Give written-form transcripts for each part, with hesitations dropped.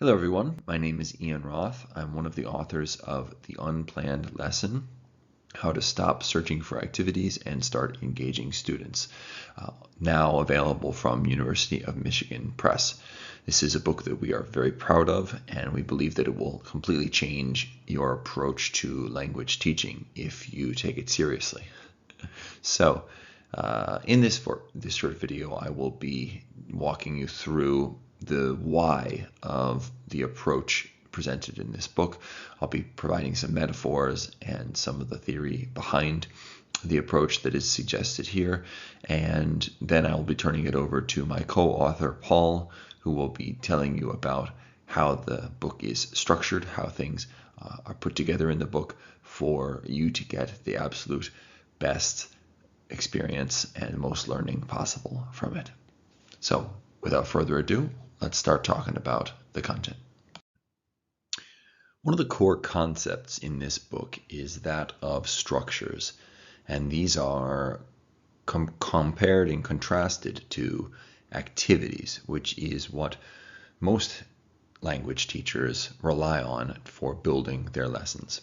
Hello everyone, my name is Ian Roth. I'm one of the authors of The Unplanned Lesson, How to Stop Searching for Activities and Start Engaging Students, now available from University of Michigan Press. This is a book that we are very proud of, and we believe that it will completely change your approach to language teaching if you take it seriously. So, in this short video, I will be walking you through the why of the approach presented in this book. I'll be providing some metaphors and some of the theory behind the approach that is suggested here, and then I'll be turning it over to my co-author Paul, who will be telling you about how the book is structured, how things are put together in the book for you to get the absolute best experience and most learning possible from it. So without further ado, let's start talking about the content. One of the core concepts in this book is that of structures, and these are compared and contrasted to activities, which is what most language teachers rely on for building their lessons.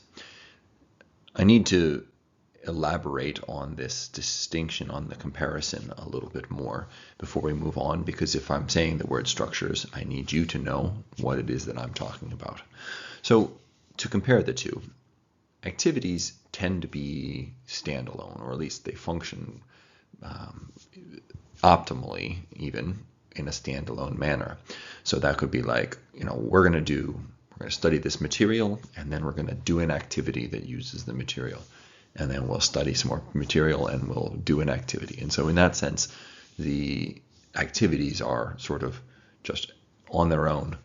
I need to elaborate on this distinction, on the comparison a little bit more before we move on, because if I'm saying the word structures, I need you to know what it is that I'm talking about. So to compare the two, activities tend to be standalone, or at least they function optimally even in a standalone manner. So that could be like, we're going to study this material, and then we're going to do an activity that uses the material. And then we'll study some more material and we'll do an activity. And so in that sense, the activities are sort of just on their own,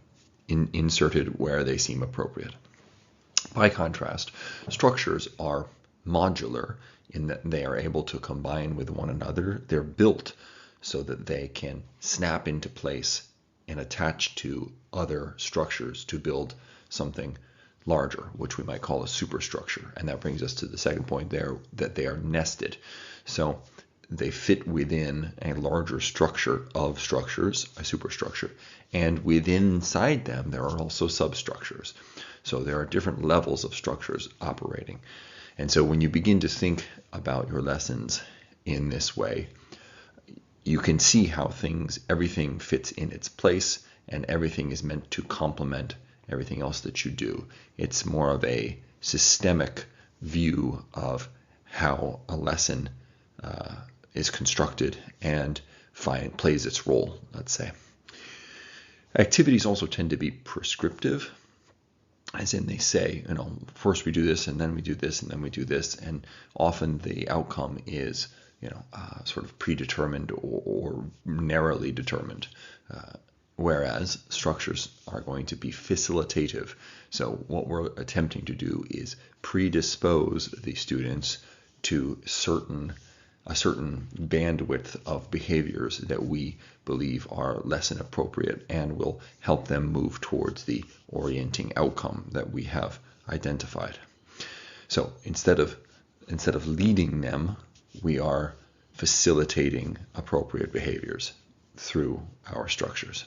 inserted where they seem appropriate. By contrast, structures are modular in that they are able to combine with one another. They're built so that they can snap into place and attach to other structures to build something larger, which we might call a superstructure. And that brings us to the second point there, that they are nested. So they fit within a larger structure of structures, a superstructure, and inside them there are also substructures. So there are different levels of structures operating. And so when you begin to think about your lessons in this way, you can see how everything fits in its place, and everything is meant to complement everything else that you do. It's more of a systemic view of how a lesson is constructed and plays its role, let's say. Activities also tend to be prescriptive, as in they say, first we do this, and then we do this, and then we do this, and often the outcome is, sort of predetermined or narrowly determined. Whereas structures are going to be facilitative. So what we're attempting to do is predispose the students to a certain bandwidth of behaviors that we believe are lesson appropriate and will help them move towards the orienting outcome that we have identified. So instead of leading them, we are facilitating appropriate behaviors through our structures.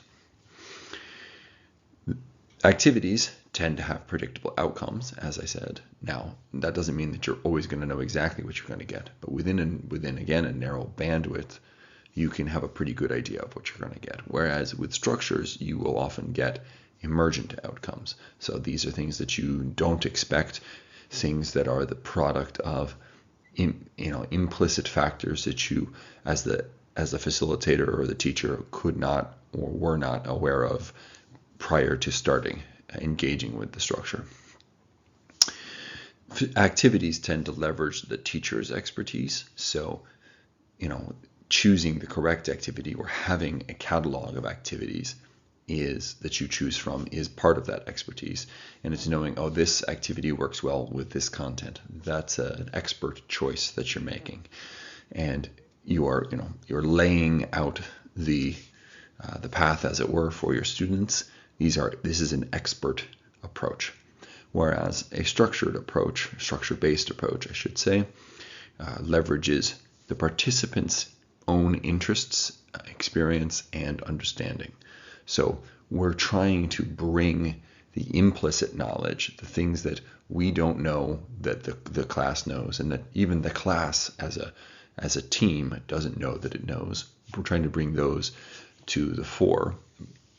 Activities tend to have predictable outcomes, as I said. Now, that doesn't mean that you're always going to know exactly what you're going to get, but within again, a narrow bandwidth, you can have a pretty good idea of what you're going to get. Whereas with structures, you will often get emergent outcomes. So these are things that you don't expect, things that are the product of implicit factors that you, as the facilitator or the teacher, could not or were not aware of prior to starting engaging with the structure. Activities tend to leverage the teacher's expertise. So, choosing the correct activity or having a catalog of activities that you choose from is part of that expertise. And it's knowing, this activity works well with this content. That's an expert choice that you're making. And you're laying out the path, as it were, for your students. This is an expert approach, whereas a structure-based approach, I should say, leverages the participants' own interests, experience, and understanding. So we're trying to bring the implicit knowledge, the things that we don't know that the class knows, and that even the class as a team doesn't know that it knows. We're trying to bring those to the fore,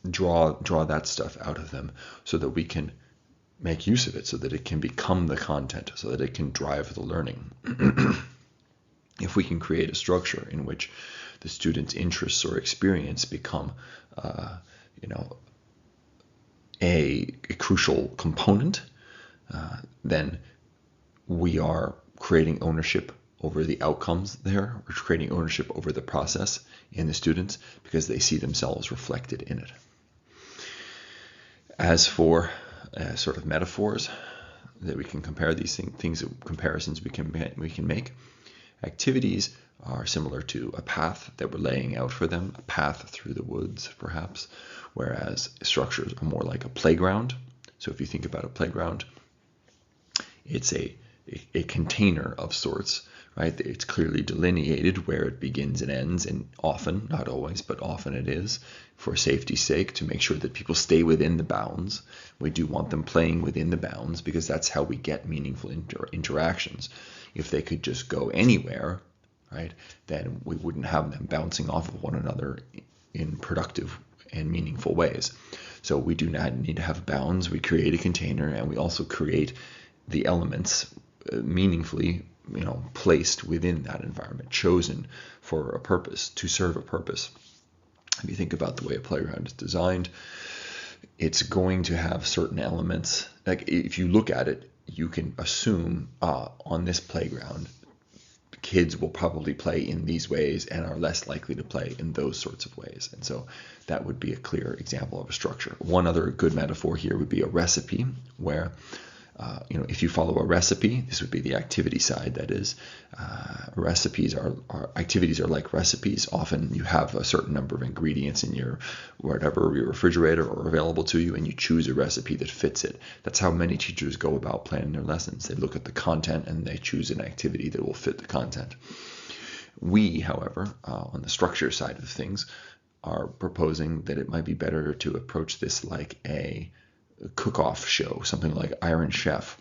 draw that stuff out of them so that we can make use of it, so that it can become the content, so that it can drive the learning. If we can create a structure in which the student's interests or experience become a crucial component, then we are creating ownership over the outcomes there. We're creating ownership over the process in the students because they see themselves reflected in it. As for sort of metaphors that we can compare these things, comparisons we can make, activities are similar to a path that we're laying out for them, a path through the woods, perhaps, whereas structures are more like a playground. So if you think about a playground, it's a container of sorts, right? It's clearly delineated where it begins and ends, and often, not always, but often it is, for safety's sake, to make sure that people stay within the bounds. We do want them playing within the bounds because that's how we get meaningful interactions. If they could just go anywhere, right, then we wouldn't have them bouncing off of one another in productive and meaningful ways. So we do not need to have bounds. We create a container, and we also create the elements meaningfully, placed within that environment, chosen for a purpose, to serve a purpose. If you think about the way a playground is designed, it's going to have certain elements. Like if you look at it, you can assume on this playground, kids will probably play in these ways and are less likely to play in those sorts of ways. And so that would be a clear example of a structure. One other good metaphor here would be a recipe, where if you follow a recipe, this would be the activity side, that is. Activities are like recipes. Often you have a certain number of ingredients in your refrigerator or available to you, and you choose a recipe that fits it. That's how many teachers go about planning their lessons. They look at the content and they choose an activity that will fit the content. We, however, on the structure side of things, are proposing that it might be better to approach this like a cook-off show, something like Iron Chef,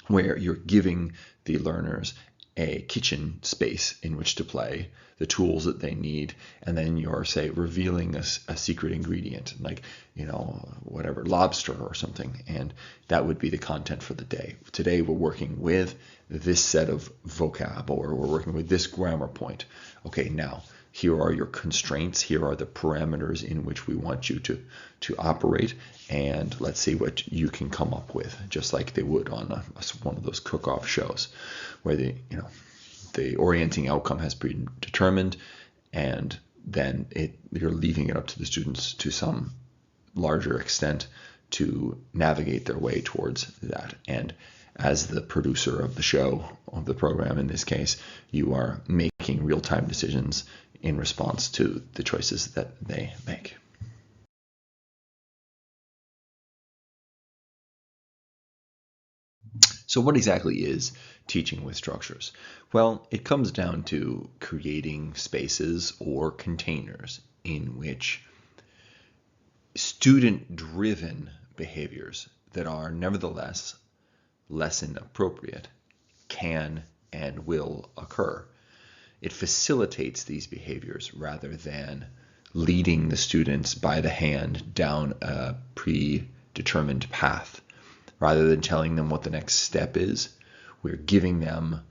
where you're giving the learners a kitchen space in which to play, the tools that they need, and then you're, say, revealing a secret ingredient, like, whatever, lobster or something, and that would be the content for the day. Today we're working with this set of vocab, or we're working with this grammar point. Okay, now, here are your constraints. Here are the parameters in which we want you to operate, and let's see what you can come up with, just like they would on one of those cook-off shows, where the orienting outcome has predetermined, and then you're leaving it up to the students to some larger extent to navigate their way towards that. And as the producer of the show, of the program in this case, you are making real-time decisions in response to the choices that they make. So what exactly is teaching with structures? Well, it comes down to creating spaces or containers in which student-driven behaviors that are nevertheless lesson appropriate can and will occur. It facilitates these behaviors rather than leading the students by the hand down a predetermined path. Rather than telling them what the next step is, we're giving them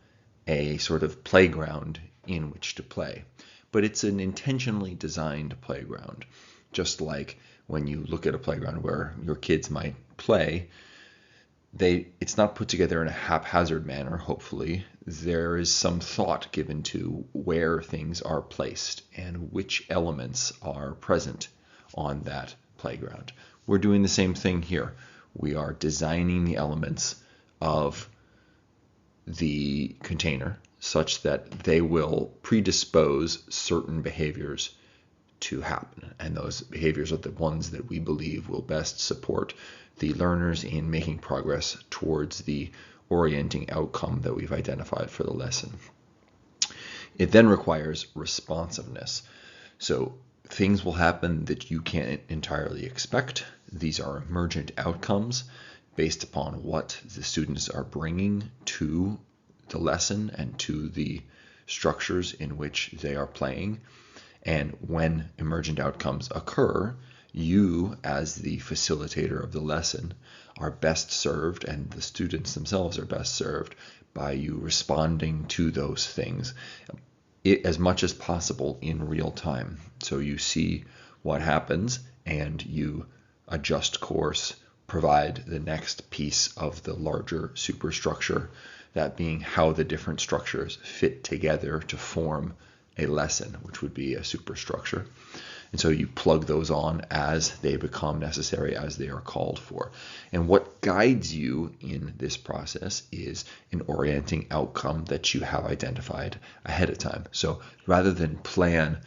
a sort of playground in which to play. But it's an intentionally designed playground. Just like when you look at a playground where your kids might play, it's not put together in a haphazard manner, hopefully. There is some thought given to where things are placed and which elements are present on that playground. We're doing the same thing here. We are designing the elements of the container such that they will predispose certain behaviors to happen. And those behaviors are the ones that we believe will best support the learners in making progress towards the orienting outcome that we've identified for the lesson. It then requires responsiveness. So things will happen that you can't entirely expect. These are emergent outcomes based upon what the students are bringing to the lesson and to the structures in which they are playing. And when emergent outcomes occur, you, as the facilitator of the lesson, are best served, and the students themselves are best served by you responding to those things as much as possible in real time. So you see what happens and you adjust course, provide the next piece of the larger superstructure, that being how the different structures fit together to form a lesson, which would be a superstructure. And so you plug those on as they become necessary, as they are called for. And what guides you in this process is an orienting outcome that you have identified ahead of time. So rather than plan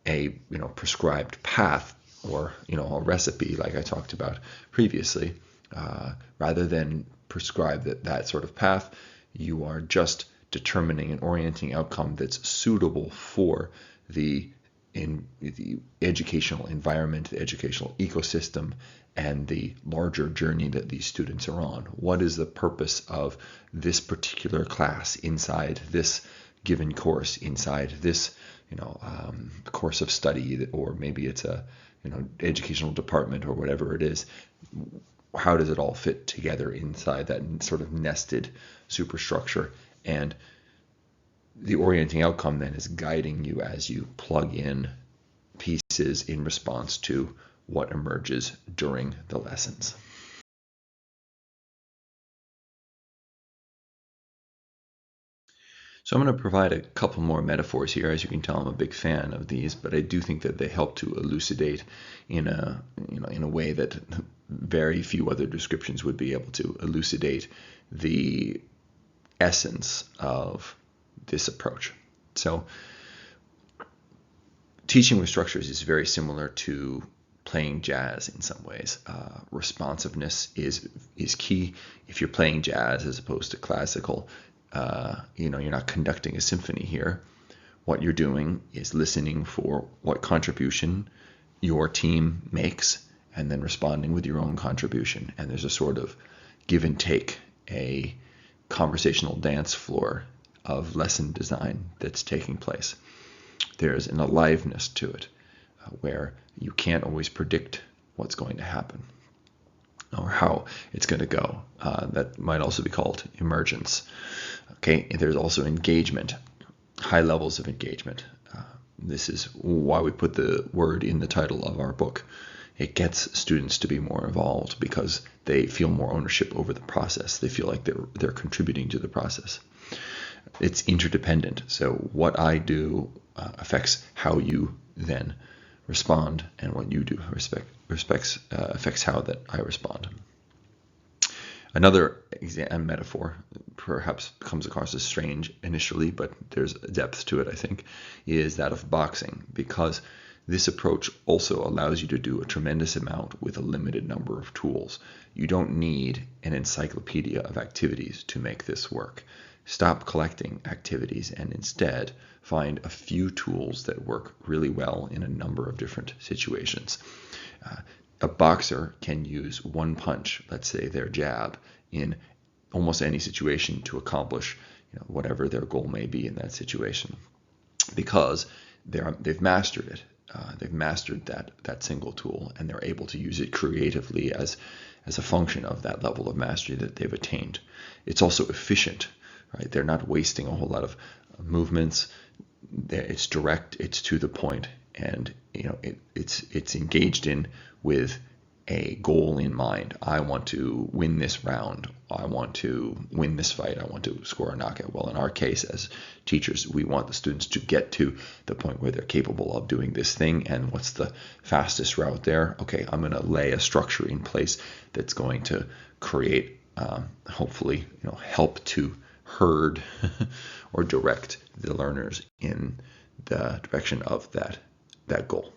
a prescribed path or a recipe like I talked about previously, rather than prescribe that sort of path, you are just determining an orienting outcome that's suitable for in the educational environment, the educational ecosystem, and the larger journey that these students are on. What is the purpose of this particular class inside this given course, inside this course of study, or maybe it's a educational department or whatever it is? How does it all fit together inside that sort of nested superstructure? And the orienting outcome then is guiding you as you plug in pieces in response to what emerges during the lessons. So I'm going to provide a couple more metaphors here. As you can tell, I'm a big fan of these, but I do think that they help to elucidate in a way that very few other descriptions would be able to elucidate the essence of this approach. So teaching with structures is very similar to playing jazz in some ways. Responsiveness is key. If you're playing jazz as opposed to classical, you're not conducting a symphony here. What you're doing is listening for what contribution your team makes and then responding with your own contribution. And there's a sort of give and take, a conversational dance floor of lesson design that's taking place. There's an aliveness to it where you can't always predict what's going to happen or how it's going to go. That might also be called emergence. Okay, and there's also engagement, high levels of engagement. This is why we put the word in the title of our book. It gets students to be more involved because they feel more ownership over the process. They feel like they're contributing to the process. It's interdependent. So what I do affects how you then respond, and what you do affects how that I respond. Another metaphor perhaps comes across as strange initially, but there's depth to it, I think, is that of boxing, because this approach also allows you to do a tremendous amount with a limited number of tools. You don't need an encyclopedia of activities to make this work. Stop collecting activities and instead find a few tools that work really well in a number of different situations. A boxer can use one punch, let's say their jab, in almost any situation to accomplish whatever their goal may be in that situation, because they've mastered it. They've mastered that single tool, and they're able to use it creatively as a function of that level of mastery that they've attained. It's also efficient, right? They're not wasting a whole lot of movements. It's direct, it's to the point, and it's engaged in with a goal in mind. I want to win this round. I want to win this fight. I want to score a knockout. Well, in our case, as teachers, we want the students to get to the point where they're capable of doing this thing. And what's the fastest route there? Okay, I'm going to lay a structure in place that's going to create, hopefully, help to herd or direct the learners in the direction of that goal.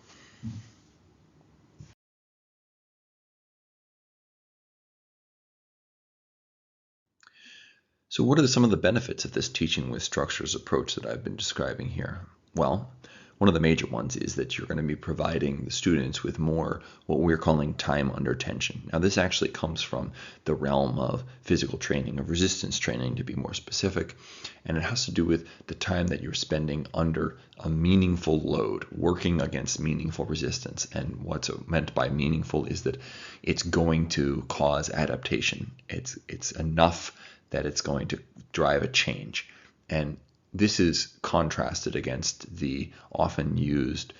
So what are some of the benefits of this teaching with structures approach that I've been describing here? Well, One of the major ones is that you're going to be providing the students with more what we're calling time under tension. Now, this actually comes from the realm of physical training, of resistance training to be more specific, and it has to do with the time that you're spending under a meaningful load, working against meaningful resistance. And what's meant by meaningful is that it's going to cause adaptation. It's enough that it's going to drive a change. And this is contrasted against the often used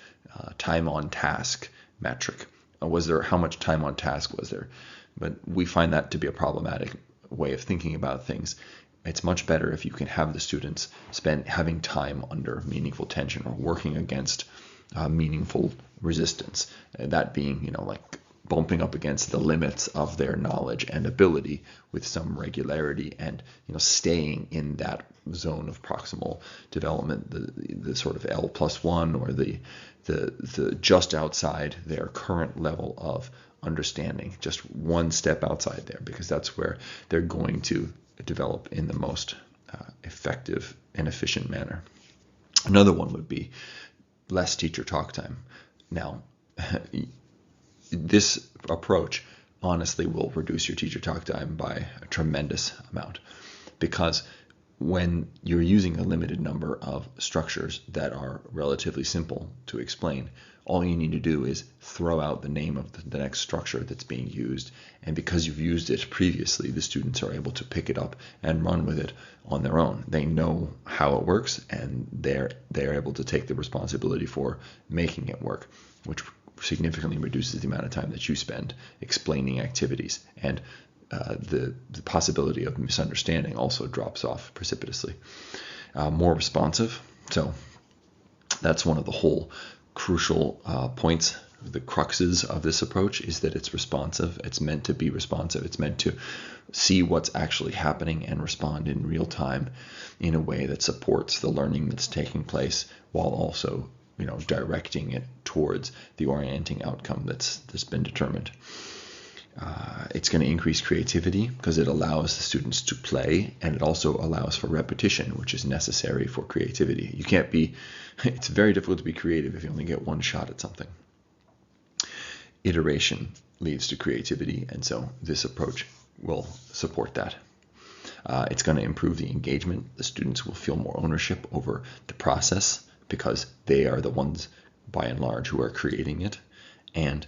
time on task metric. How much time on task was there? But we find that to be a problematic way of thinking about things. It's much better if you can have the students having time under meaningful tension or working against meaningful resistance. That being, like bumping up against the limits of their knowledge and ability with some regularity, and staying in that zone of proximal development, the sort of L+1, or the just outside their current level of understanding, just one step outside there, because that's where they're going to develop in the most effective and efficient manner. Another one would be less teacher talk time. Now, this approach honestly will reduce your teacher talk time by a tremendous amount, because when you're using a limited number of structures that are relatively simple to explain, all you need to do is throw out the name of the next structure that's being used, and because you've used it previously, the students are able to pick it up and run with it on their own. They know how it works, and they're able to take the responsibility for making it work, which significantly reduces the amount of time that you spend explaining activities, and the possibility of misunderstanding also drops off precipitously. More responsive. So that's one of the whole crucial points, the cruxes of this approach, is that it's responsive. It's meant to be responsive. It's meant to see what's actually happening and respond in real time in a way that supports the learning that's taking place, while also directing it towards the orienting outcome that's been determined. It's going to increase creativity because it allows the students to play, and it also allows for repetition, which is necessary for creativity. It's very difficult to be creative if you only get one shot at something. Iteration leads to creativity, and so this approach will support that. It's going to improve the engagement. The students will feel more ownership over the process, because they are the ones, by and large, who are creating it. And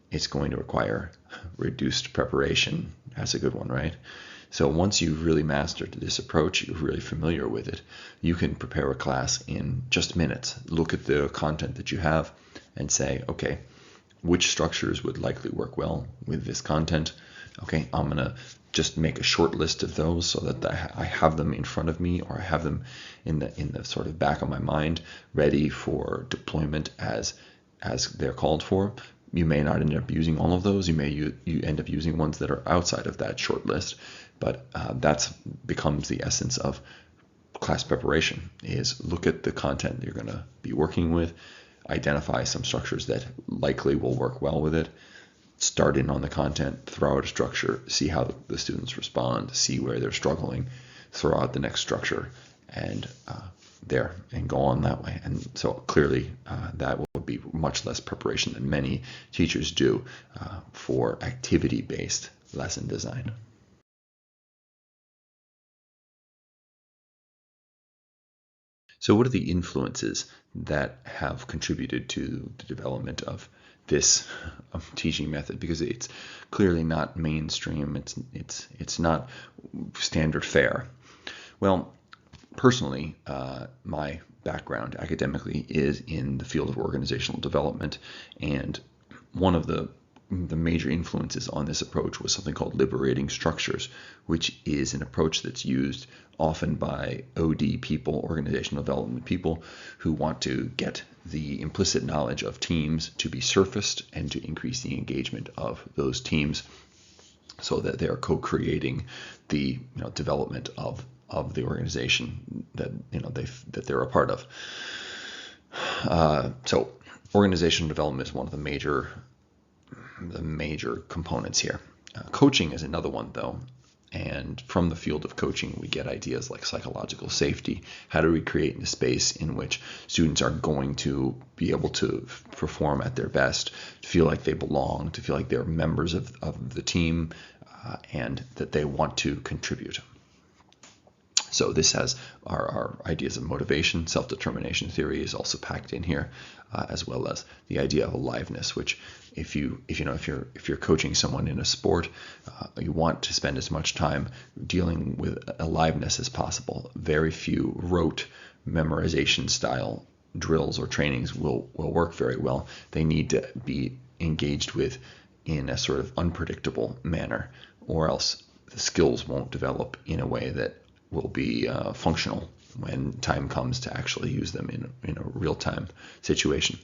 it's going to require reduced preparation. That's a good one, right? So once you've really mastered this approach, you're really familiar with it, you can prepare a class in just minutes. Look at the content that you have and say, okay, which structures would likely work well with this content? Okay, I'm going to just make a short list of those so that I have them in front of me, or I have them in the sort of back of my mind, ready for deployment as they're called for. You may not end up using all of those. You end up using ones that are outside of that short list, but that becomes the essence of class preparation, is look at the content you're going to be working with, identify some structures that likely will work well with it, start in on the content, throw out a structure, see how the students respond, see where they're struggling, throw out the next structure, and go on that way. And so clearly that will be much less preparation than many teachers do for activity-based lesson design. So what are the influences that have contributed to the development of this teaching method? Because it's clearly not mainstream. It's not standard fare. Well, personally, my background academically is in the field of organizational development, and one of the major influences on this approach was something called liberating structures, which is an approach that's used often by OD people, organizational development people, who want to get the implicit knowledge of teams to be surfaced and to increase the engagement of those teams, so that they're co-creating the development of the organization that they're a part of. So organizational development is one of the major components here. Coaching is another one, though, And from the field of coaching, we get ideas like psychological safety. How do we create a space in which students are going to be able to perform at their best, to feel like they belong, to feel like they're members of the team, and that they want to contribute. So this has our ideas of motivation. Self-determination theory is also packed in here, as well as the idea of aliveness, which if you're coaching someone in a sport, you want to spend as much time dealing with aliveness as possible. Very few rote memorization style drills or trainings will work very well. They need to be engaged with in a sort of unpredictable manner, or else the skills won't develop in a way that will be functional when time comes to actually use them in a real-time situation.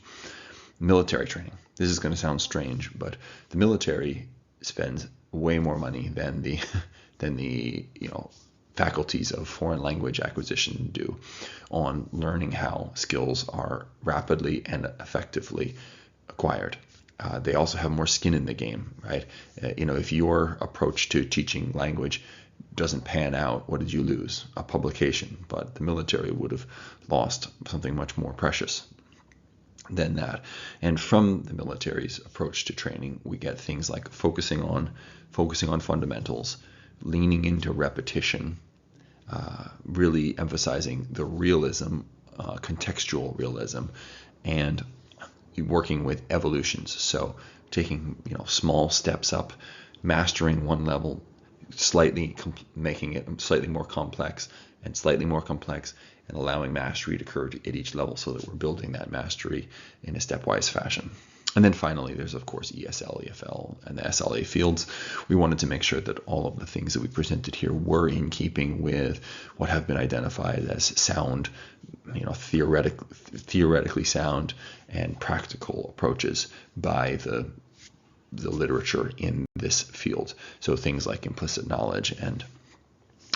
Military training. This is going to sound strange, but the military spends way more money than the faculties of foreign language acquisition do on learning how skills are rapidly and effectively acquired. They also have more skin in the game, right? If your approach to teaching language doesn't pan out, what did you lose? A publication. But the military would have lost something much more precious than that. And from the military's approach to training, we get things like focusing on fundamentals, leaning into repetition, really emphasizing the realism, contextual realism, and working with evolutions. So taking small steps up, mastering one level, making it slightly more complex, and allowing mastery to occur at each level, so that we're building that mastery in a stepwise fashion. And then finally, there's of course ESL, EFL, and the SLA fields. We wanted to make sure that all of the things that we presented here were in keeping with what have been identified as sound, theoretically sound and practical approaches by the literature in this field. So things like implicit knowledge and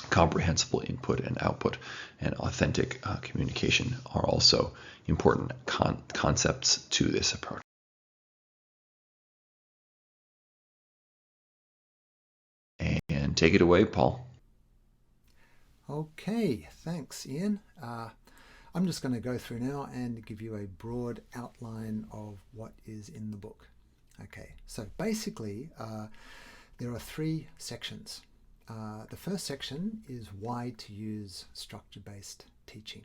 comprehensible input and output and authentic communication are also important concepts to this approach. And take it away, Paul. Okay, thanks, Ian. I'm just going to go through now and give you a broad outline of what is in the book. Okay, so basically there are three sections. The first section is why to use structure-based teaching.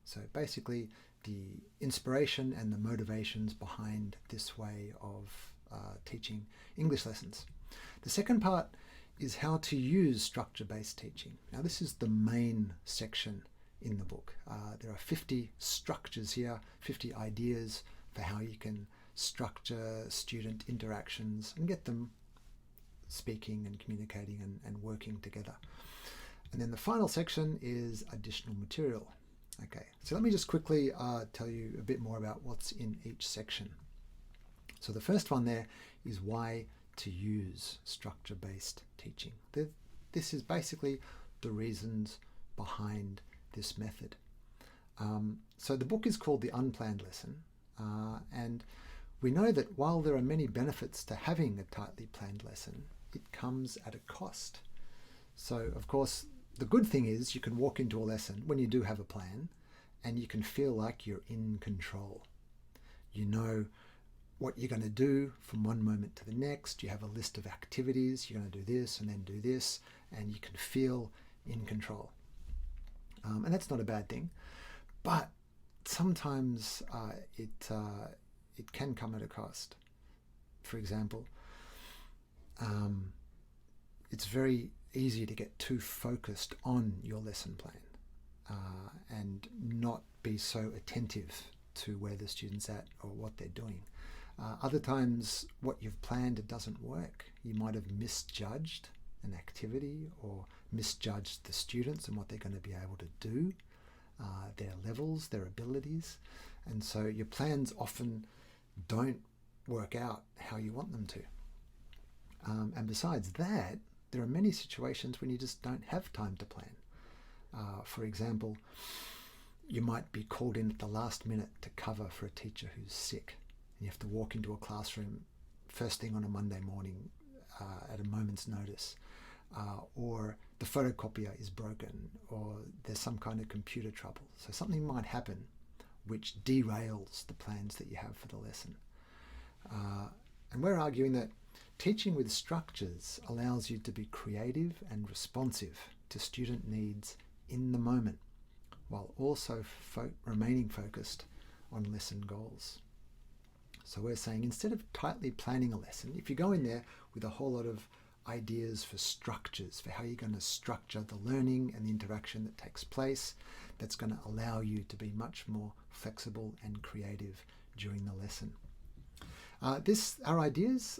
So basically the inspiration and the motivations behind this way of teaching English lessons. The second part is how to use structure-based teaching. Now this is the main section in the book. There are 50 structures here, 50 ideas for how you can structure student interactions and get them speaking and communicating and working together. And then the final section is additional material. Okay, so let me just quickly tell you a bit more about what's in each section. So the first one there is why to use structure-based teaching. This is basically the reasons behind this method. So the book is called The Unplanned Lesson, and we know that while there are many benefits to having a tightly planned lesson, it comes at a cost. So of course the good thing is you can walk into a lesson when you do have a plan and you can feel like you're in control. You know what you're going to do from one moment to the next. You have a list of activities. You're going to do this and then do this, and you can feel in control. And that's not a bad thing, but sometimes it can come at a cost. For example, it's very easy to get too focused on your lesson plan and not be so attentive to where the student's at or what they're doing. Other times what you've planned, it doesn't work. You might have misjudged an activity or misjudged the students and what they're going to be able to do, their levels, their abilities. And so your plans often don't work out how you want them to. And besides that, there are many situations when you just don't have time to plan. For example, you might be called in at the last minute to cover for a teacher who's sick. You have to walk into a classroom first thing on a Monday morning at a moment's notice. or the photocopier is broken, or there's some kind of computer trouble. So something might happen which derails the plans that you have for the lesson. And we're arguing that teaching with structures allows you to be creative and responsive to student needs in the moment, while also remaining focused on lesson goals. So we're saying instead of tightly planning a lesson, if you go in there with a whole lot of ideas for structures, for how you're going to structure the learning and the interaction that takes place, that's going to allow you to be much more flexible and creative during the lesson. Our ideas,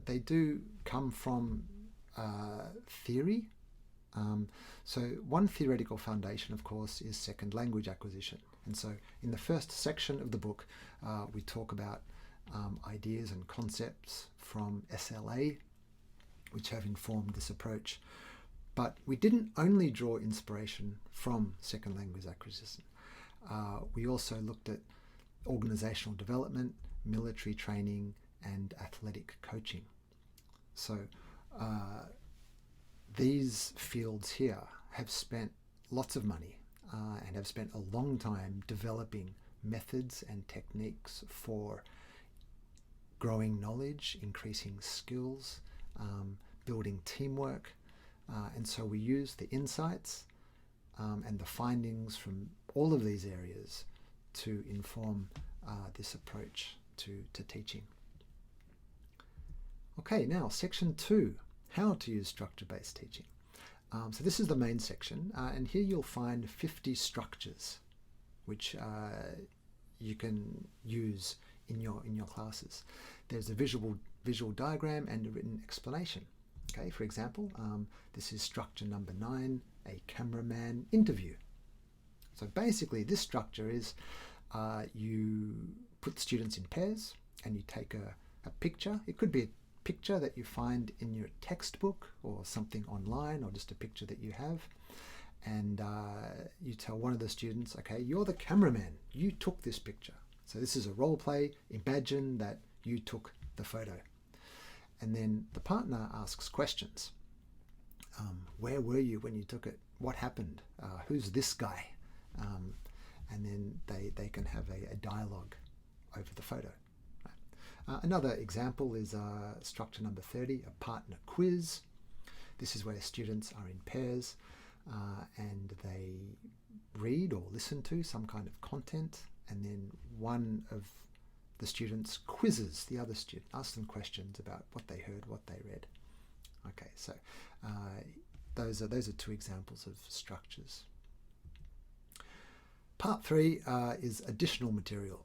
they do come from theory. So one theoretical foundation, of course, is second language acquisition. And so in the first section of the book, we talk about ideas and concepts from SLA, which have informed this approach. But we didn't only draw inspiration from second language acquisition. We also looked at organizational development, military training, and athletic coaching. So these fields here have spent lots of money and have spent a long time developing methods and techniques for growing knowledge, increasing skills, building teamwork. And so we use the insights and the findings from all of these areas to inform this approach to teaching. Okay, now section 2, how to use structure-based teaching. So this is the main section, and here you'll find 50 structures which you can use in your classes. There's a visual diagram and a written explanation. Okay, for example, this is structure number 9, a cameraman interview. So basically this structure is you put students in pairs and you take a picture. It could be a picture that you find in your textbook or something online, or just a picture that you have, and you tell one of the students, okay, you're the cameraman, you took this picture. So this is a role play. Imagine that you took the photo. And then the partner asks questions. Where were you when you took it? What happened? Who's this guy? And then they can have a dialogue over the photo. Right? Another example is structure number 30, a partner quiz. This is where students are in pairs and they read or listen to some kind of content, and then one of the students quizzes the other student, asks them questions about what they heard, what they read. Okay, so those are 2 examples of structures. Part 3 is additional material.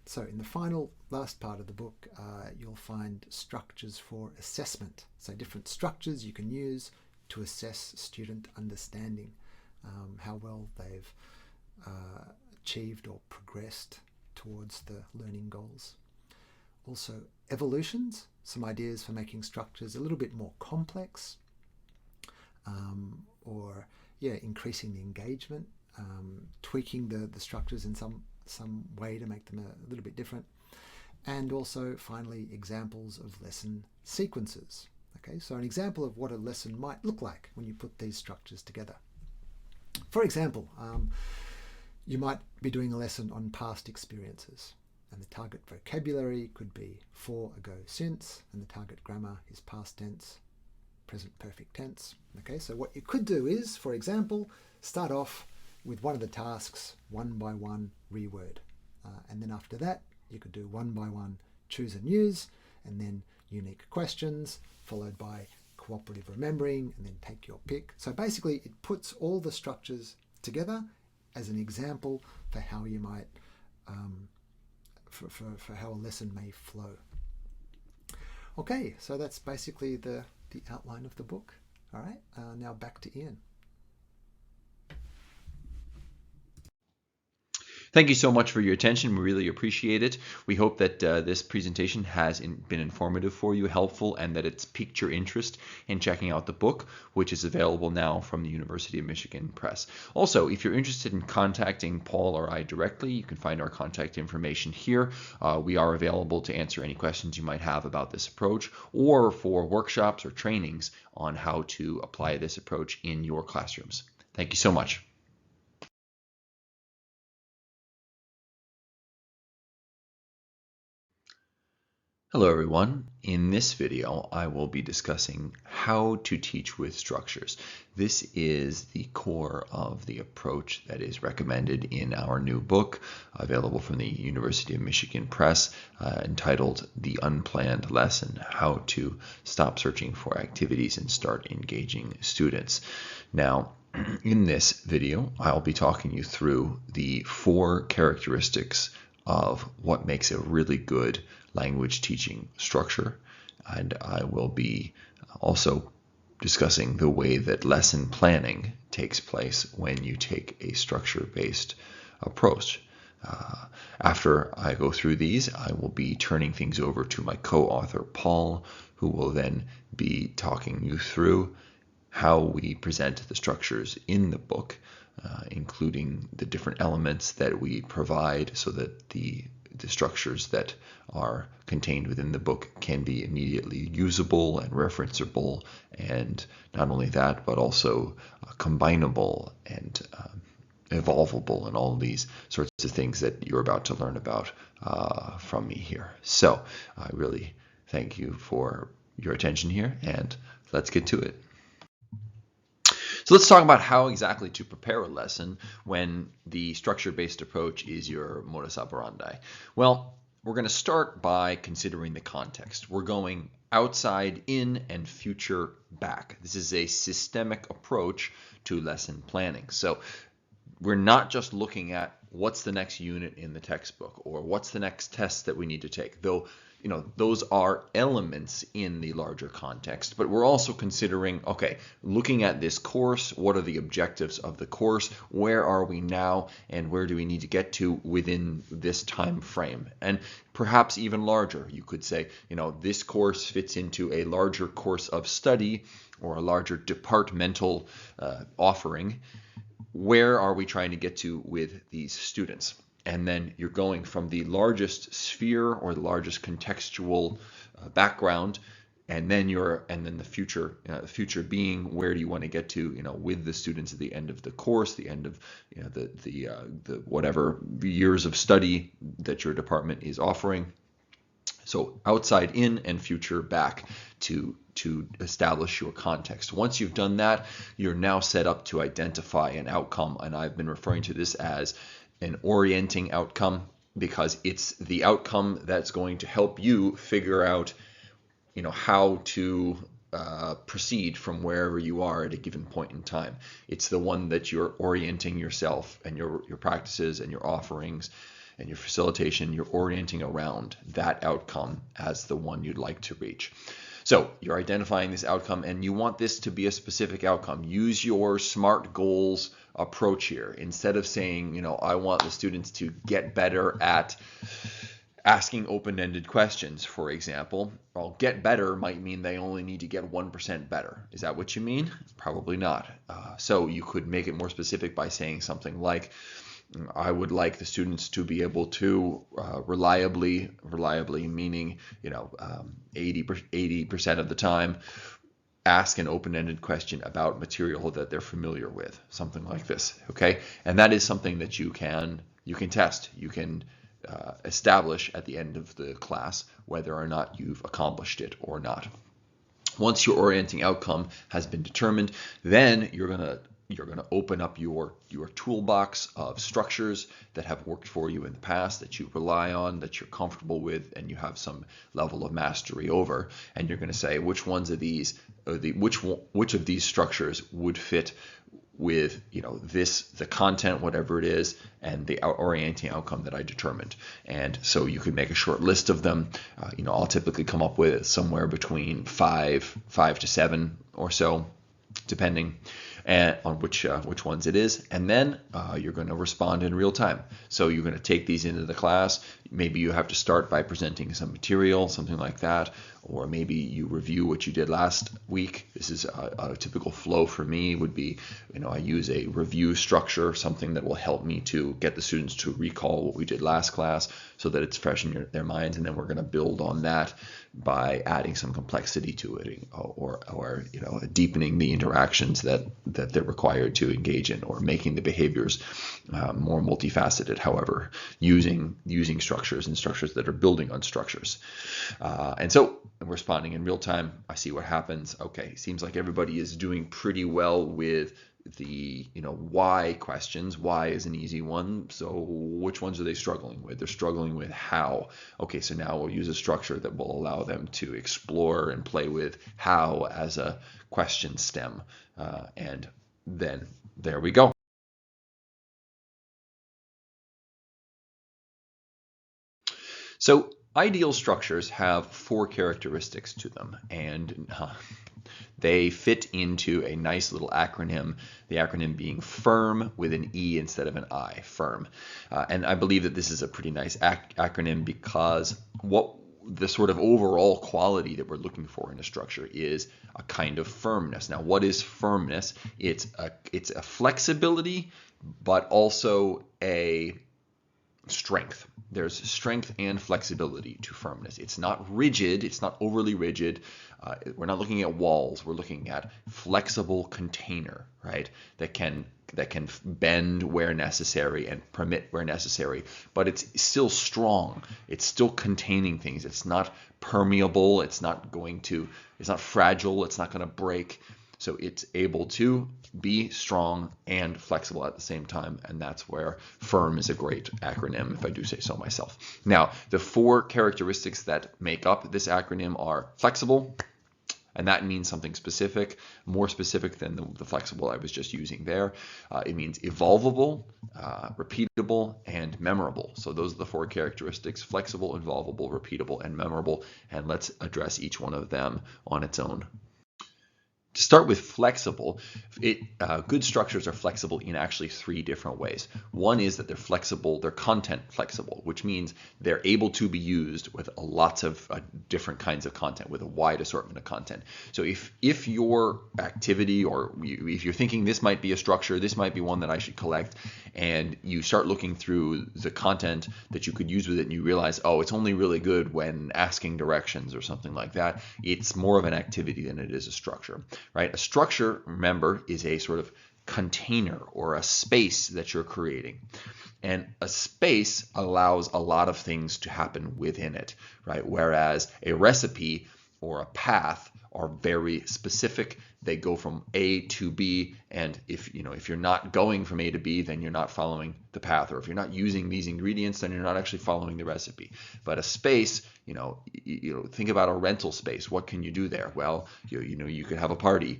So in the last part of the book, you'll find structures for assessment. So different structures you can use to assess student understanding, how well they've achieved or progressed towards the learning goals. Also evolutions, some ideas for making structures a little bit more complex, or increasing the engagement, tweaking the structures in some way to make them a little bit different. And also finally examples of lesson sequences. Okay, so an example of what a lesson might look like when you put these structures together. For example, you might be doing a lesson on past experiences, and the target vocabulary could be for, ago, since, and the target grammar is past tense, present perfect tense. Okay, so what you could do is, for example, start off with one of the tasks, one by one reword, and then after that you could do one by one choose and use, and then unique questions, followed by cooperative remembering, and then take your pick. So basically it puts all the structures together as an example for how you might, for how a lesson may flow. Okay, so that's basically the outline of the book. All right, now back to Ian. Thank you so much for your attention. We really appreciate it. We hope that this presentation has been informative for you, helpful, and that it's piqued your interest in checking out the book, which is available now from the University of Michigan Press. Also, if you're interested in contacting Paul or I directly, you can find our contact information here. We are available to answer any questions you might have about this approach, or for workshops or trainings on how to apply this approach in your classrooms. Thank you so much. Hello everyone. In this video, I will be discussing how to teach with structures. This is the core of the approach that is recommended in our new book, available from the University of Michigan Press, entitled The Unplanned Lesson: How to Stop Searching for Activities and Start Engaging Students. Now, in this video, I'll be talking you through the 4 characteristics of what makes a really good language teaching structure, and I will be also discussing the way that lesson planning takes place when you take a structure-based approach. After I go through these, I will be turning things over to my co-author Paul, who will then be talking you through how we present the structures in the book, including the different elements that we provide so that the structures that are contained within the book can be immediately usable and referenceable, and not only that, but also combinable and evolvable, and all these sorts of things that you're about to learn about from me here. So I really thank you for your attention here, and let's get to it. So let's talk about how exactly to prepare a lesson when the structure-based approach is your modus operandi. Well, we're going to start by considering the context. We're going outside in and future back. This is a systemic approach to lesson planning. So we're not just looking at what's the next unit in the textbook or what's the next test that we need to take, though those are elements in the larger context, but we're also considering, okay, looking at this course, what are the objectives of the course, where are we now, and where do we need to get to within this time frame? And perhaps even larger, you could say, this course fits into a larger course of study or a larger departmental offering. Where are we trying to get to with these students? And then you're going from the largest sphere or the largest contextual background, and then the future being, where do you want to get to, with the students at the end of the course, the end of the whatever years of study that your department is offering. So outside in and future back to establish your context. Once you've done that, you're now set up to identify an outcome, and I've been referring to this as an orienting outcome, because it's the outcome that's going to help you figure out, how to proceed from wherever you are at a given point in time. It's the one that you're orienting yourself and your practices and your offerings and your facilitation. You're orienting around that outcome as the one you'd like to reach. So you're identifying this outcome, and you want this to be a specific outcome. Use your SMART goals approach here. Instead of saying, I want the students to get better at asking open-ended questions, for example. Well, get better might mean they only need to get 1% better. Is that what you mean? Probably not. So you could make it more specific by saying something like, I would like the students to be able to reliably meaning 80% of the time, ask an open-ended question about material that they're familiar with, something like this. Okay, and that is something that you can test. You can establish at the end of the class whether or not you've accomplished it or not. Once your orienting outcome has been determined, then you're going to open up your toolbox of structures that have worked for you in the past, that you rely on, that you're comfortable with, and you have some level of mastery over. And you're going to say which ones of these, which of these structures would fit with the content, whatever it is, and the orienting outcome that I determined. And so you could make a short list of them. I'll typically come up with somewhere between five to seven or so, depending. and on which ones it is, and then you're going to respond in real time. So you're going to take these into the class. Maybe you have to start by presenting some material, something like that, or maybe you review what you did last week. This is a typical flow for me would be, I use a review structure, something that will help me to get the students to recall what we did last class so that it's fresh in their minds, and then we're going to build on that by adding some complexity to it, or deepening the interactions that they're required to engage in, or making the behaviors more multifaceted, however, using structures and structures that are building on structures. And so I'm responding in real time. I see what happens. Okay, seems like everybody is doing pretty well with the why questions. Why is an easy one. So which ones are they struggling with? They're struggling with how. Okay, so now we'll use a structure that will allow them to explore and play with how as a question stem. And then there we go. So ideal structures have 4 characteristics to them, and they fit into a nice little acronym, the acronym being FIRM with an E instead of an I, FIRM. And I believe that this is a pretty nice acronym because what the sort of overall quality that we're looking for in a structure is a kind of firmness. Now, what is firmness? It's a flexibility, but also a strength. There's strength and flexibility to firmness. It's not rigid. It's not overly rigid. We're not looking at walls. We're looking at flexible container, right? That can bend where necessary and permit where necessary, but it's still strong. It's still containing things. It's not permeable. It's not fragile. It's not going to break. So it's able to be strong and flexible at the same time, and that's where FIRM is a great acronym, if I do say so myself. Now, the 4 characteristics that make up this acronym are flexible, and that means something specific, more specific than the flexible I was just using there. It means evolvable, repeatable, and memorable. So those are the 4 characteristics: flexible, evolvable, repeatable, and memorable. And let's address each one of them on its own. To start with flexible, good structures are flexible in actually 3 different ways. One is that they're flexible, they're content flexible, which means they're able to be used with lots of different kinds of content, with a wide assortment of content. So if your activity, or if you're thinking this might be a structure, this might be one that I should collect, and you start looking through the content that you could use with it, and you realize, oh, it's only really good when asking directions or something like that, it's more of an activity than it is a structure. Right? A structure, remember, is a sort of container or a space that you're creating. And a space allows a lot of things to happen within it, right? Whereas a recipe or a path are very specific. They go from A to B, and if you're not going from A to B, then you're not following the path, or if you're not using these ingredients, then you're not actually following the recipe. But a space, think about a rental space. What can you do there? Well, you could have a party,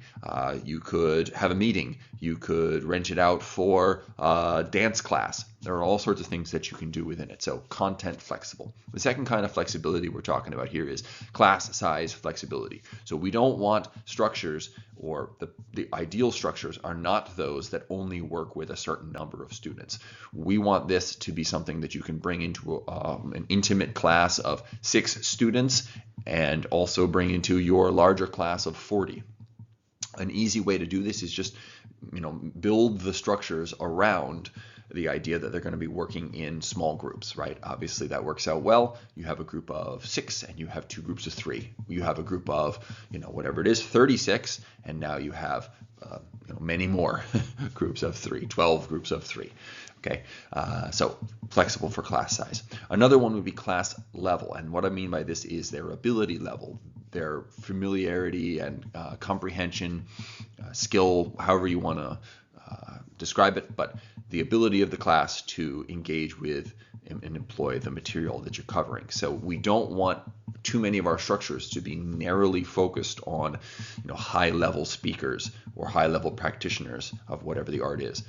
you could have a meeting, you could rent it out for a dance class. There are all sorts of things that you can do within it. So content flexible. The second kind of flexibility we're talking about here is class size flexibility. So we don't want structures, or the ideal structures are not those that only work with a certain number of students. We want this to be something that you can bring into an intimate class of 6 students, and also bring into your larger class of 40. An easy way to do this is just build the structures around the idea that they're going to be working in small groups, right? Obviously that works out well. You have a group of 6 and you have 2 groups of 3. You have a group of, whatever it is, 36, and now you have many more groups of 3, 12 groups of 3. Okay, so flexible for class size. Another one would be class level, and what I mean by this is their ability level, their familiarity and comprehension, skill, however you want to describe it, but the ability of the class to engage with and employ the material that you're covering. So we don't want too many of our structures to be narrowly focused on high-level speakers or high-level practitioners of whatever the art is.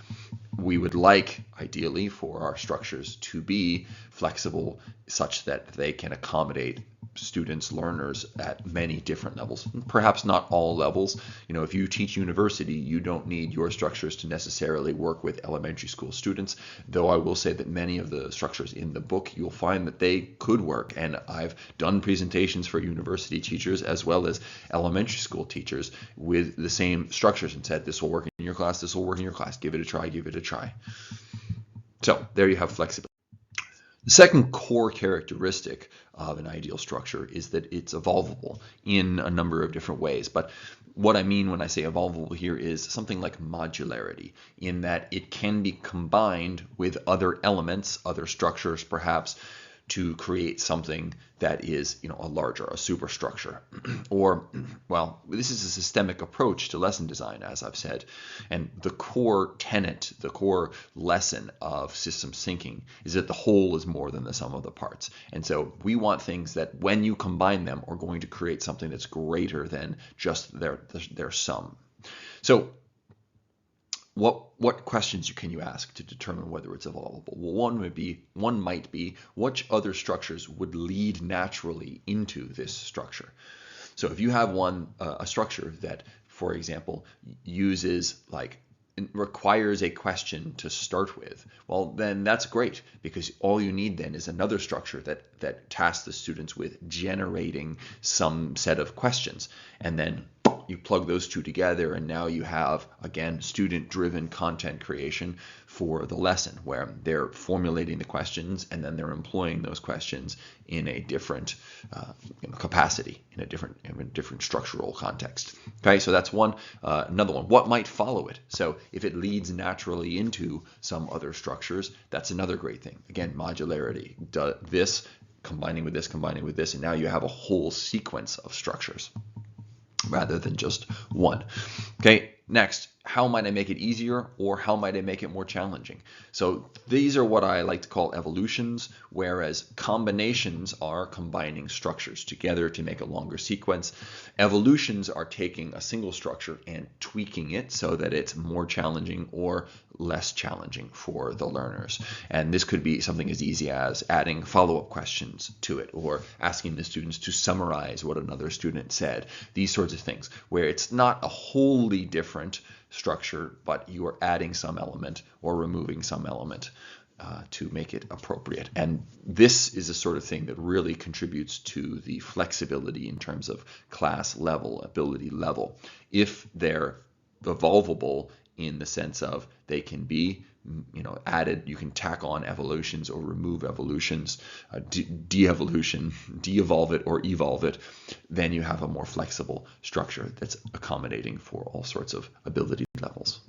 We would like, ideally, for our structures to be flexible such that they can accommodate students, learners at many different levels, perhaps not all levels. If you teach university, you don't need your structures to necessarily work with elementary school students, though I will say that many of the structures in the book, you'll find that they could work. And I've done presentations for university teachers as well as elementary school teachers with the same structures and said, this will work in your class, this will work in your class, give it a try, give it a try. So there you have flexibility. The second core characteristic of an ideal structure is that it's evolvable in a number of different ways. But what I mean when I say evolvable here is something like modularity, in that it can be combined with other elements, other structures perhaps, to create something that is, a superstructure. Or, well, this is a systemic approach to lesson design, as I've said. And the core tenet, the core lesson of systems thinking is that the whole is more than the sum of the parts. And so we want things that when you combine them are going to create something that's greater than just their sum. So what questions can you ask to determine whether it's evolvable? Well, one might be, which other structures would lead naturally into this structure? So if you have a structure that, for example, requires a question to start with, well, then that's great, because all you need then is another structure that tasks the students with generating some set of questions. And then you plug those two together, and now you have, again, student-driven content creation for the lesson, where they're formulating the questions and then they're employing those questions in a different capacity, in a different structural context. Okay, so that's one. Another one, what might follow it? So if it leads naturally into some other structures, that's another great thing. Again, modularity. This combining with this, and now you have a whole sequence of structures rather than just one. Okay, next, how might I make it easier, or how might I make it more challenging? So these are what I like to call evolutions, whereas combinations are combining structures together to make a longer sequence. Evolutions are taking a single structure and tweaking it so that it's more challenging or less challenging for the learners. And this could be something as easy as adding follow-up questions to it, or asking the students to summarize what another student said. These sorts of things, where it's not a wholly different structure, but you are adding some element or removing some element to make it appropriate. And this is the sort of thing that really contributes to the flexibility in terms of class level, ability level. If they're evolvable in the sense of they can be added, you can tack on evolutions or remove evolutions, de-evolve it or evolve it, then you have a more flexible structure that's accommodating for all sorts of ability levels.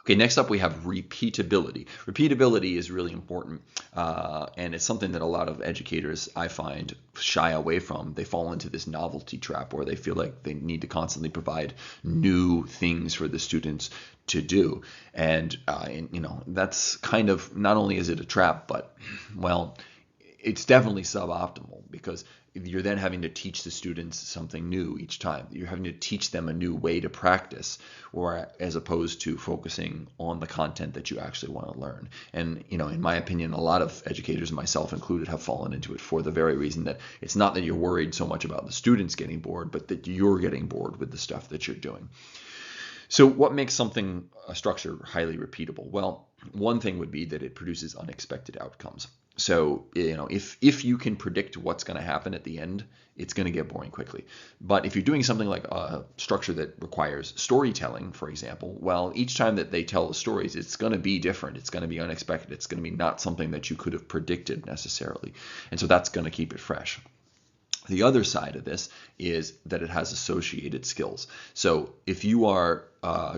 Okay, next up we have repeatability. Repeatability is really important, and it's something that a lot of educators, I find, shy away from. They fall into this novelty trap where they feel like they need to constantly provide new things for the students to do. And that's kind of, not only is it a trap, but, well, it's definitely suboptimal, because you're then having to teach the students something new each time. You're having to teach them a new way to practice, or as opposed to focusing on the content that you actually want to learn. And in my opinion, a lot of educators, myself included, have fallen into it for the very reason that it's not that you're worried so much about the students getting bored, but that you're getting bored with the stuff that you're doing. So what makes a structure highly repeatable? Well, one thing would be that it produces unexpected outcomes. So, if you can predict what's going to happen at the end, it's going to get boring quickly. But if you're doing something like a structure that requires storytelling, for example, well, each time that they tell the stories, it's going to be different. It's going to be unexpected. It's going to be not something that you could have predicted necessarily. And so that's going to keep it fresh. The other side of this is that it has associated skills. So if you are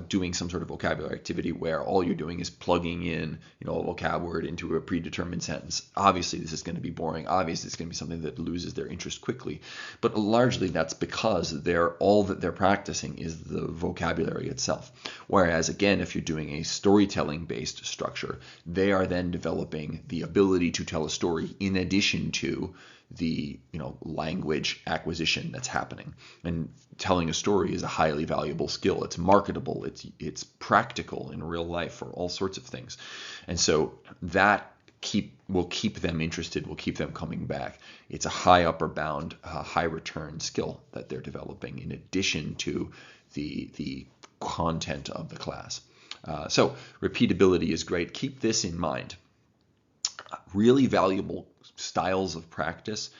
doing some sort of vocabulary activity where all you're doing is plugging in, a vocab word into a predetermined sentence, obviously this is going to be boring. Obviously it's going to be something that loses their interest quickly. But largely that's because all that they're practicing is the vocabulary itself. Whereas again, if you're doing a storytelling-based structure, they are then developing the ability to tell a story in addition to the language acquisition that's happening. And telling a story is a highly valuable skill. It's marketable. It's practical in real life for all sorts of things. And so that will keep them interested, will keep them coming back. It's a high upper bound, high return skill that they're developing in addition to the content of the class. So repeatability is great. Keep this in mind. Really valuable styles of practice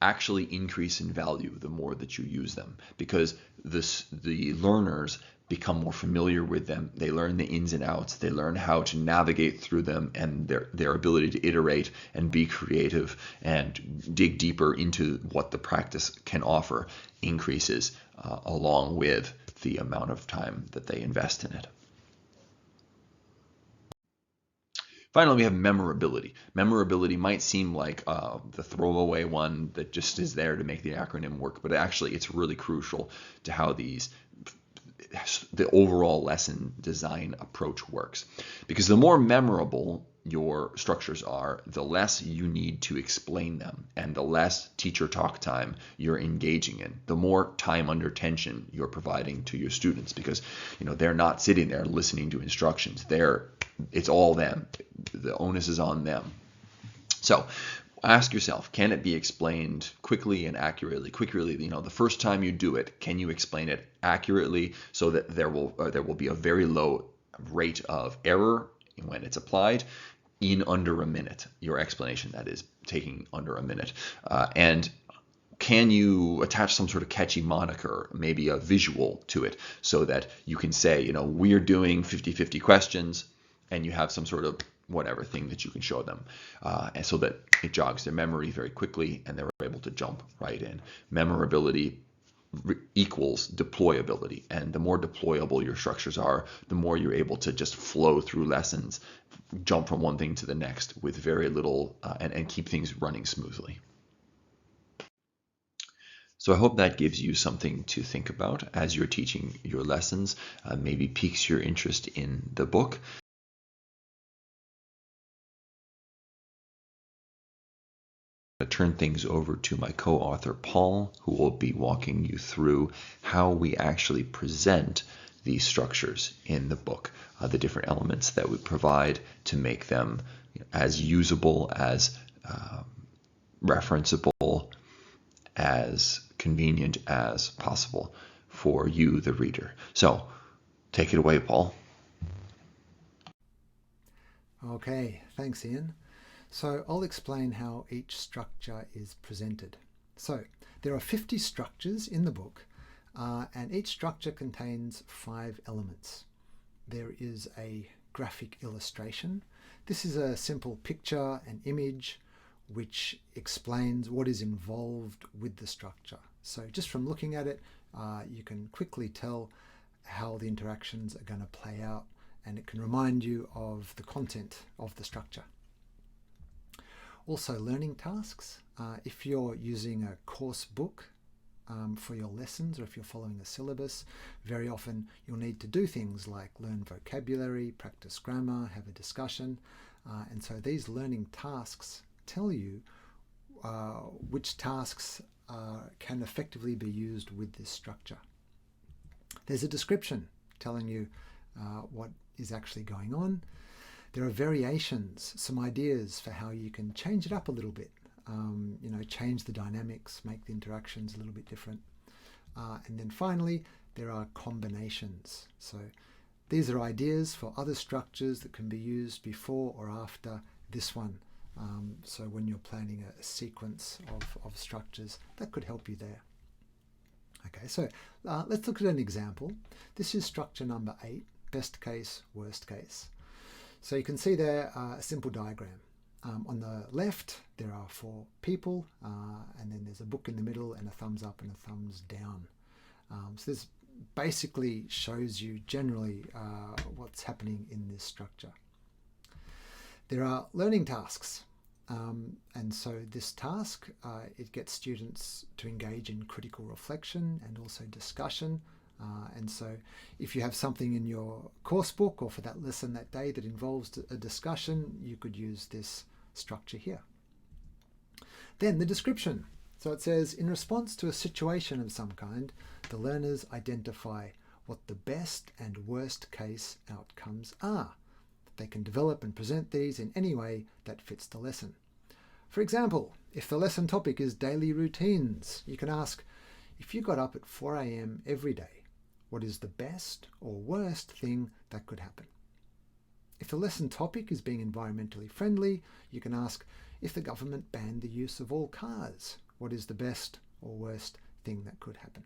actually increase in value the more that you use them, because the learners become more familiar with them. They learn the ins and outs. They learn how to navigate through them, and their ability to iterate and be creative and dig deeper into what the practice can offer increases along with the amount of time that they invest in it. Finally, we have memorability. Memorability might seem like the throwaway one that just is there to make the acronym work, but actually it's really crucial to how the overall lesson design approach works. Because the more memorable your structures are, the less you need to explain them, and the less teacher talk time you're engaging in, the more time under tension you're providing to your students, because they're not sitting there listening to instructions. It's all them. The onus is on them. So ask yourself, can it be explained quickly and accurately? The first time you do it, can you explain it accurately so that there will be a very low rate of error when it's applied in under a minute? Your explanation, that is, taking under a minute. And can you attach some sort of catchy moniker, maybe a visual to it, so that you can say, we're doing 50-50 questions, and you have some sort of whatever thing that you can show them, and so that it jogs their memory very quickly and they're able to jump right in. Memorability equals deployability, and the more deployable your structures are, the more you're able to just flow through lessons, jump from one thing to the next with very little, and keep things running smoothly. So I hope that gives you something to think about as you're teaching your lessons, maybe piques your interest in the book. Turn things over to my co-author Paul, who will be walking you through how we actually present these structures in the book, the different elements that we provide to make them as usable, as referenceable, as convenient as possible for you, the reader. So take it away, Paul. Okay, thanks, Ian. So I'll explain how each structure is presented. So there are 50 structures in the book, and each structure contains 5 elements. There is a graphic illustration. This is a simple picture, an image, which explains what is involved with the structure. So just from looking at it, you can quickly tell how the interactions are going to play out, and it can remind you of the content of the structure. Also, learning tasks. If you're using a course book for your lessons, or if you're following a syllabus, very often you'll need to do things like learn vocabulary, practice grammar, have a discussion. And so these learning tasks tell you which tasks can effectively be used with this structure. There's a description telling you what is actually going on. There are variations, some ideas for how you can change it up a little bit, change the dynamics, make the interactions a little bit different. And then finally, there are combinations. So these are ideas for other structures that can be used before or after this one. So when you're planning a sequence of structures, that could help you there. Okay, so let's look at an example. This is structure number 8, best case, worst case. So you can see there a simple diagram. On the left, there are 4 people, and then there's a book in the middle, and a thumbs up and a thumbs down. So this basically shows you generally what's happening in this structure. There are learning tasks. And so this task, it gets students to engage in critical reflection and also discussion. And so if you have something in your course book or for that lesson that day that involves a discussion, you could use this structure here. Then the description. So it says, in response to a situation of some kind, the learners identify what the best and worst case outcomes are. They can develop and present these in any way that fits the lesson. For example, if the lesson topic is daily routines, you can ask, if you got up at 4 a.m. every day, what is the best or worst thing that could happen? If the lesson topic is being environmentally friendly, you can ask, if the government banned the use of all cars, what is the best or worst thing that could happen?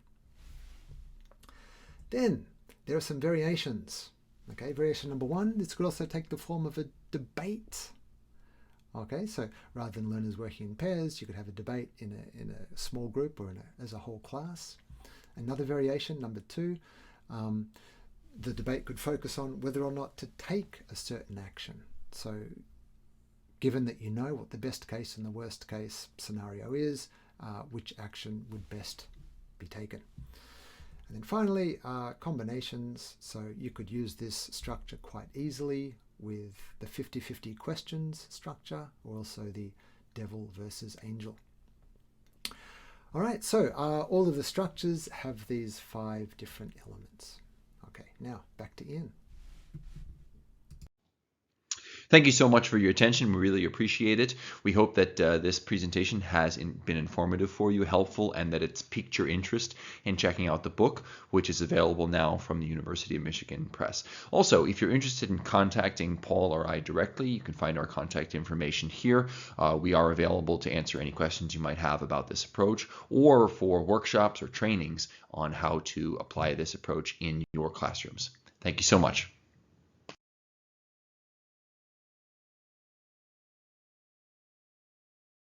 Then there are some variations. Okay, variation number 1, this could also take the form of a debate. Okay, so rather than learners working in pairs, you could have a debate in a small group or as a whole class. Another variation, number 2, the debate could focus on whether or not to take a certain action. So given that you know what the best case and the worst case scenario is, which action would best be taken. And then finally, combinations. So you could use this structure quite easily with the 50-50 questions structure, or also the devil versus angel. All right, so all of the structures have these 5 different elements. Okay, now back to Ian. Thank you so much for your attention. We really appreciate it. We hope that this presentation has been informative for you, helpful, and that it's piqued your interest in checking out the book, which is available now from the University of Michigan Press. Also, if you're interested in contacting Paul or I directly, you can find our contact information here. We are available to answer any questions you might have about this approach, or for workshops or trainings on how to apply this approach in your classrooms. Thank you so much.